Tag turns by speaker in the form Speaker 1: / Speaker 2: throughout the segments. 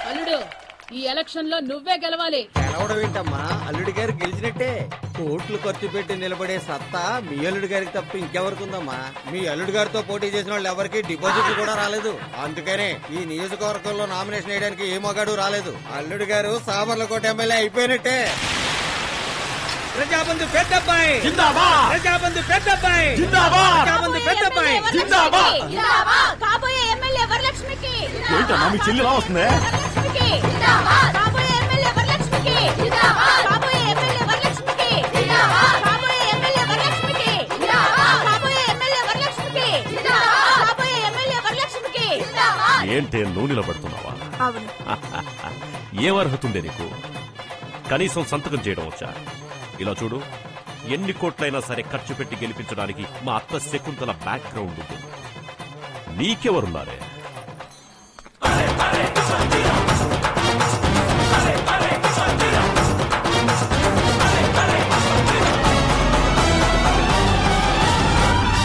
Speaker 1: అల్లుడు ఈ ఎలక్షన్ లో నువ్వే గెలవాలి.
Speaker 2: గెలవడం ఏంటమ్మా, అల్లుడి గారు గెలిచినట్టే. కోట్లు ఖర్చు పెట్టి నిలబడే సత్తా మీ అల్లుడి గారికి తప్ప ఇంకెవరికి ఉందమ్మా. మీ అల్లుడి గారితో పోటీ చేసిన వాళ్ళు ఎవరికి డిపాజిట్లు కూడా రాలేదు. అందుకనే ఈ నియోజకవర్గంలో నామినేషన్ వేయడానికి ఏ మగాడు రాలేదు. అల్లుడి గారు సామర్లకోట ఎమ్మెల్యే అయిపోయినట్టే. ప్రజాబంధు పెద్దబ్బాయి జిందాబాద్, ప్రజాబంధు పెద్దబ్బాయి జిందాబాద్, ప్రజాబంధు పెద్దబ్బాయి జిందాబాద్.
Speaker 3: కాబోయే ఎమ్మెల్యే వరలక్ష్మికి
Speaker 4: ఏంటమ్మా మీ చెల్లి వస్తుంది?
Speaker 3: కాబోయే ఎమ్మెల్యే వరలక్ష్మికి కాబోయే ఎమ్మెల్యే వరలక్ష్మికి కాబోయే ఎమ్మెల్యే వరలక్ష్మికి కాబోయే ఎమ్మెల్యే వరలక్ష్మికి కాబోయే ఎమ్మెల్యే వరలక్ష్మికి.
Speaker 4: ఏంటే నువ్వు నిలబడుతున్నావా?
Speaker 3: అవును.
Speaker 4: ఏం అర్హతుండే నీకు? కనీసం సంతకం చేయడం వచ్చా? ఇలా చూడు, ఎన్ని కోట్లైనా సరే ఖర్చు పెట్టి గెలిపించడానికి మా అత్త శకుంతల బ్యాక్గ్రౌండ్ ఉంటుంది. నీకెవరున్నారే?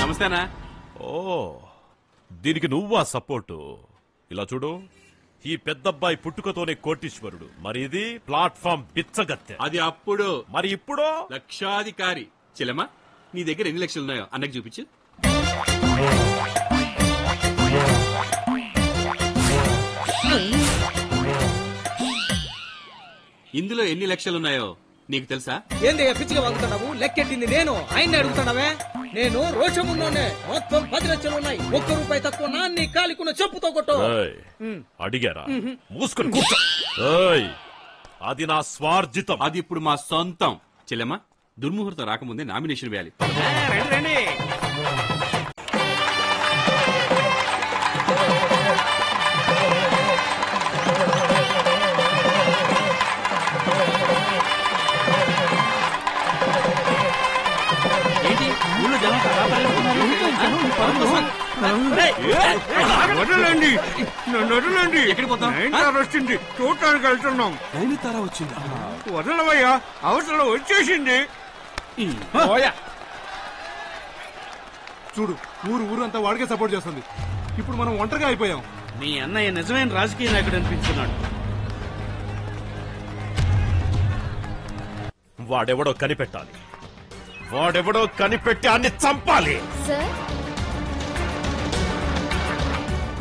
Speaker 5: నమస్తేనా.
Speaker 4: ఓ, దీనికి నువ్వా సపోర్టు? ఇలా చూడు, ఈ పెద్దబ్బాయి పుట్టుకతోనే కోటీశ్వరుడు, మరి ఇది ప్లాట్ఫామ్ బిచ్చగత్తె.
Speaker 5: అది అప్పుడు.
Speaker 4: మరి ఇప్పుడు
Speaker 5: లక్షాధికారి. చెల్లెమ్మా, నీ దగ్గర ఎన్ని లక్షలు ఉన్నాయో అన్నకి చూపించు. ఇందులో ఎన్ని లక్షలున్నాయో నీకు తెలుసా?
Speaker 2: ఏంది పిచ్చిగా వాగుతున్నావు? లెక్కెట్టింది నేను, ఆయన్ని అడుగుతున్నావే? నేను రోషమున్నోనే. మొత్తం 10 లక్షలు ఉన్నాయి. ₹1 తక్కువ నీ కాలికున్న చెప్పుతో కొట్టు.
Speaker 4: అడిగారా? మూసుకొని కూర్చో. అది నా స్వార్జితం.
Speaker 5: అది ఇప్పుడు మా సొంతం. చెల్లెమ్మా, దుర్ముహూర్తం రాకముందే నామినేషన్ వేయాలి.
Speaker 2: రండి.
Speaker 6: వదలండి, నన్ను వదలండి.
Speaker 5: ఎక్కడికి పోతాం?
Speaker 6: వచ్చింది, చూడటానికి వెళ్తున్నాం.
Speaker 5: నైనితారా వచ్చిందా?
Speaker 6: వదలవయ్యా, అవసరం వచ్చేసింది.
Speaker 7: చూడు, ఊరు అంతా వాడికే సపోర్ట్ చేస్తుంది. ఇప్పుడు మనం ఒంటరిగా అయిపోయాం.
Speaker 2: మీ అన్నయ్య నిజమైన రాజకీయ నాయకుడు అనిపించున్నాడు.
Speaker 4: వాడెవడో కనిపెట్టాలి. వాడెవడో కనిపెట్టి అన్ని చంపాలి.
Speaker 3: సార్,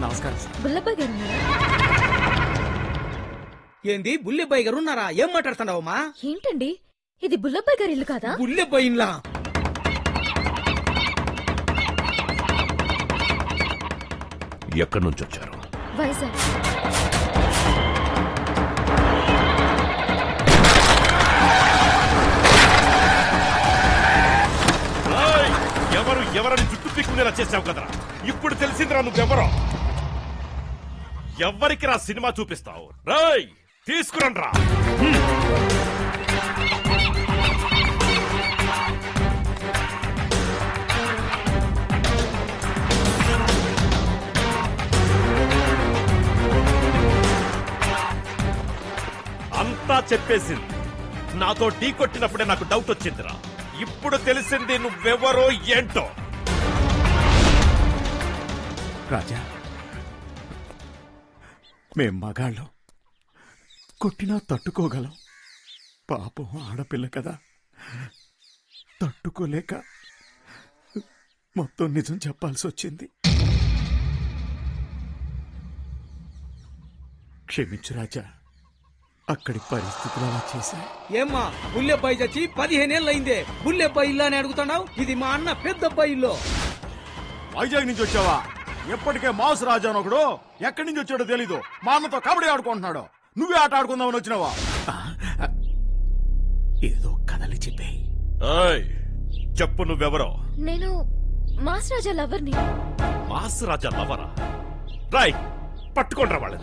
Speaker 7: నమస్కారం సార్.
Speaker 3: బుల్లబ్బాయి గారు ఉన్నారా?
Speaker 2: ఏంది బుల్లిబాయి గారు ఉన్నారా? ఏం మాట్లాడుతున్నావమ్మా?
Speaker 3: ఏంటండి ఇది బుల్లబ్బాయి గారి ఇల్లు కాదా?
Speaker 2: బుల్లిబాయిలా?
Speaker 4: ఎక్కడి నుంచి వచ్చారు?
Speaker 3: వైజాగ్.
Speaker 4: ఎవరని జుట్టు పీక్కునేలా చేసావు కదరా. ఇప్పుడు తెలిసిందిరా నువ్వెవరో. ఎవరికి రా సినిమా చూపిస్తావు? రాయ్, తీసుకురండి రా. అంతా చెప్పేసింది. నాతో ఢీ కొట్టినప్పుడే నాకు డౌట్ వచ్చిందిరా. ఇప్పుడు తెలిసింది నువ్వెవరో ఏంటో.
Speaker 7: రాజా, మేం మగాళ్ళం, కొట్టినా తట్టుకోగలం. పాపం ఆడపిల్ల కదా, తట్టుకోలేక మొత్తం నిజం చెప్పాల్సి వచ్చింది. క్షమించు రాజా, అక్కడి పరిస్థితులు అలా చేశాయి.
Speaker 2: ఏమ్మా, బుల్లెబ్బాయి చచ్చి 15 ఏళ్ళయిందే. బుల్లెబ్బాయి ఇల్లు అని అడుగుతున్నావు? ఇది మా అన్న పెద్దబ్బాయి ఇల్లు.
Speaker 7: వైజాగ్ నుంచి వచ్చావా? ఎప్పటికే మాస్ రాజా ఒకడు ఎక్కడి నుంచి వచ్చాడో తెలీదు. మా అన్నతో కబడ్డీ ఆడుకుంటున్నాడు. నువ్వే ఆట ఆడుకుందామని వచ్చినావా? ఏదో కథలు చెప్పాయి.
Speaker 4: చెప్పు, నువ్వెవరో?
Speaker 3: నేను మాస్ రాజా లవర్ని.
Speaker 4: మాస్ రాజా లవరా? రాయ్, పట్టుకోండి వాళ్ళు.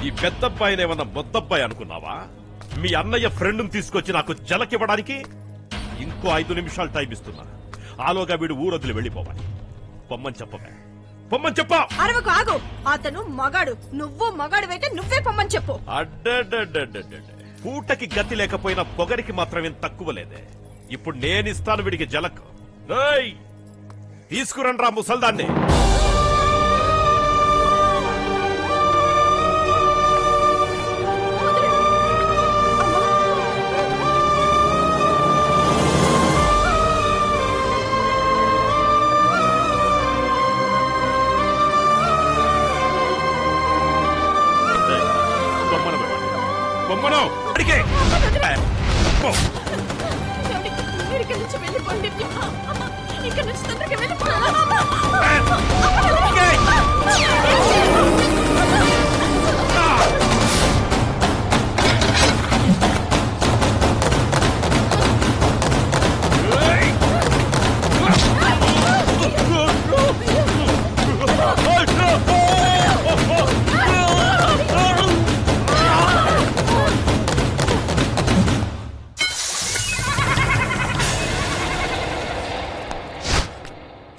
Speaker 4: ఈ పెద్దబ్బాయినేమన్నా మొద్దబ్బాయి అనుకున్నావా? మీ అన్నయ్య ఫ్రెండ్ని తీసుకొచ్చి నాకు జలకివ్వడానికి ఇంకో 5 నిమిషాలు టైం ఇస్తున్నా. ఆలోగా వీడు ఊరొదిలి వెళ్ళిపోవాలి. పొమ్మని చెప్పవే. పొమ్మని చెప్పా.
Speaker 8: అరవకు, ఆగు. అతను మగాడు, నువ్వు మగాడు. నువ్వే పొమ్మని చెప్పు.
Speaker 4: పూటకి గతి లేకపోయినా పొగరికి మాత్రమేం తక్కువ లేదే. ఇప్పుడు నేనిస్తాను వీడికి జలక్. ఏయ్, తీసుకురండి రా ముసల్దాన్ని.
Speaker 8: ఇక్కడ నుంచి తొందరగా వెళ్ళిపో.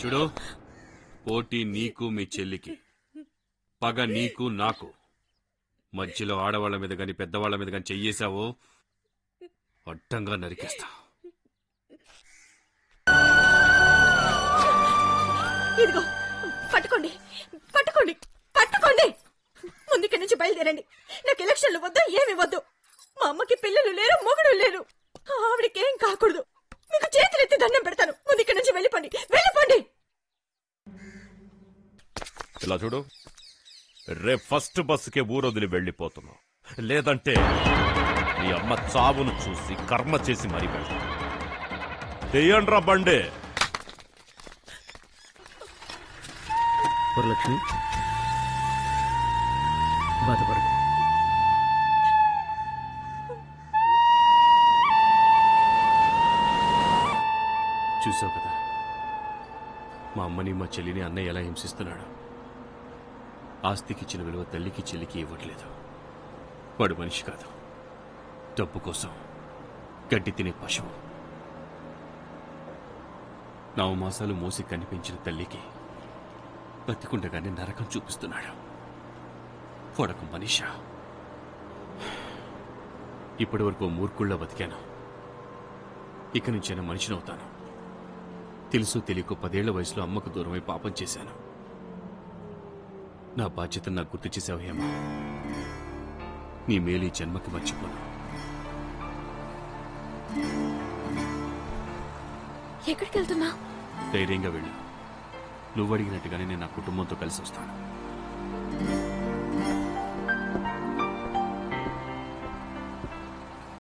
Speaker 5: చూడు, పోటీ నీకు మీ చెల్లికి, పగ నీకు నాకు. మధ్యలో ఆడవాళ్ల మీద గాని పెద్దవాళ్ల మీద గాని చెయ్యేశావో అడ్డంగా నరికేస్తా.
Speaker 8: ఇదిగో పట్టుకోండి, పట్టుకోండి, పట్టుకోండి. ముందుకి నుంచి బయలుదేరండి. నాకు ఎలక్షన్లు వద్దు, ఏమి వద్దు. మా అమ్మకి పిల్లలు లేరు, మొగుడు లేరు. ఆవిడకేం కాకూడదు. మీకు చేతులెత్తి దండం పెడతాను. ముందుకి నుంచి వెళ్ళిపోండి, వెళ్ళిపోండి.
Speaker 4: ఇలా చూడు, రేపు ఫస్ట్ బస్సుకే ఊరొదిలి వెళ్ళిపోతున్నావు. లేదంటే నీ అమ్మ చావును చూసి కర్మ చేసి మరీ వెళ్తా. తెయ్యండ్రా బండే.
Speaker 9: వరలక్ష్మి, బాధపడకు.
Speaker 5: చూసావు కదా, మా అమ్మని మా చెల్లిని అన్నయ్య ఎలా హింసిస్తున్నాడు. ఆస్తికి ఇచ్చిన విలువ తల్లికి చెల్లికి ఇవ్వట్లేదు. వాడు మనిషి కాదు, డబ్బు కోసం గడ్డి తినే పశువు. 9 మాసాలు మోసి కనిపించిన తల్లికి బతికుండగానే నరకం చూపిస్తున్నాడు. వాడొక మనిషా? ఇప్పటి వరకు మూర్ఖుళ్ళ బతికాను. ఇక నుంచైనా మనిషినవుతాను. తెలుసు తెలియకు 10 ఏళ్ల వయసులో అమ్మకు దూరమై పాపం చేశాను. నా బాధ్యతను నాకు గుర్తు చేసావు హేమా. నీ మేలు ఈ జన్మకి మర్చిపోను.
Speaker 3: ఎక్కడికి వెళ్తున్నా?
Speaker 5: ధైర్యంగా వెళ్ళు. నువ్వు అడిగినట్టుగానే నేను నా కుటుంబంతో కలిసి వస్తాను.